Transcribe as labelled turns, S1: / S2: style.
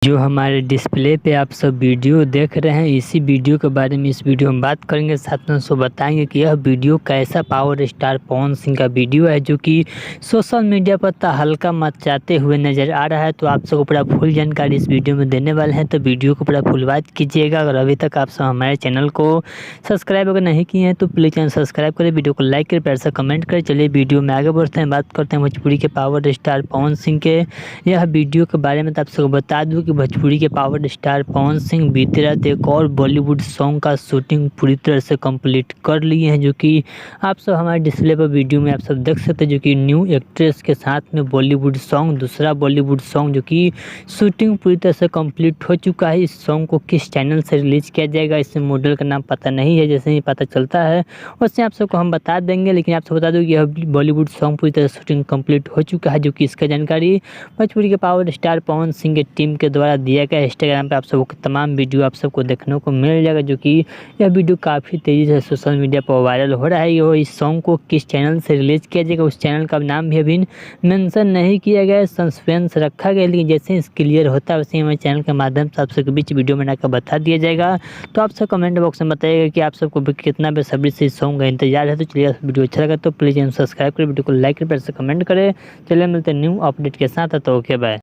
S1: जो हमारे डिस्प्ले पे आप सब वीडियो देख रहे हैं, इसी वीडियो के बारे में इस वीडियो में बात करेंगे। साथ में उसको बताएंगे कि यह वीडियो कैसा पावर स्टार पवन सिंह का वीडियो है, जो कि सोशल मीडिया पर तहलका मचाते हुए नजर आ रहा है। तो आप सबको पूरा फुल जानकारी इस वीडियो में देने वाले हैं, तो वीडियो को पूरा फुल वॉच कीजिएगा। अगर अभी तक आप सब हमारे चैनल को सब्सक्राइब अगर नहीं किए हैं तो प्लीज़ चैनल सब्सक्राइब करें, वीडियो को लाइक करें, प्यार से कमेंट करें। चलिए वीडियो में आगे बढ़ते हैं, बात करते हैं भोजपुरी के पावर स्टार पवन सिंह के यह वीडियो के बारे में। तो आप सबको बता दूं कि भोजपुरी के पावर स्टार पवन सिंह बीती रात एक और बॉलीवुड सॉन्ग का शूटिंग पूरी तरह से कंप्लीट कर लिए हैं, जो कि आप सब हमारे डिस्प्ले पर वीडियो में आप सब देख सकते हैं। जो कि न्यू एक्ट्रेस के साथ में बॉलीवुड सॉन्ग, दूसरा बॉलीवुड सॉन्ग जो कि शूटिंग पूरी तरह से कंप्लीट हो चुका है। इस सॉन्ग को किस चैनल से रिलीज किया जाएगा, इससे मॉडल का नाम पता नहीं है। जैसे ही पता चलता है वैसे आप सबको हम बता देंगे, लेकिन आप सबको बता दूं कि यह बॉलीवुड सॉन्ग पूरी तरह से शूटिंग कंप्लीट हो चुका है। जो कि इसका जानकारी भोजपुरी के पावर स्टार पवन सिंह के टीम के द्वारा दिया गया। इंस्टाग्राम पे आप सबको तमाम वीडियो आप सबको देखने को मिल जाएगा, जो कि यह वीडियो काफ़ी तेज़ी से सोशल मीडिया पर वायरल हो रहा है। ये इस सॉन्ग को किस चैनल से रिलीज किया जाएगा, उस चैनल का नाम भी अभी मेंशन नहीं किया गया है, सस्पेंस रखा गया। लेकिन जैसे ही क्लियर होता है वैसे ही हमारे चैनल के माध्यम से आप सबके बीच वीडियो बनाकर बता दिया जाएगा। तो आप सब कमेंट बॉक्स में बताइएगा कि आप सबको कितना बेसब्री से इस सॉन्ग का इंतजार है। तो चलिए वीडियो अच्छा लगा तो प्लीज़ चैनल सब्सक्राइब करें, वीडियो को लाइक करें, प्यार से कमेंट करें। चलिए मिलते हैं न्यू अपडेट के साथ, तो ओके बाय।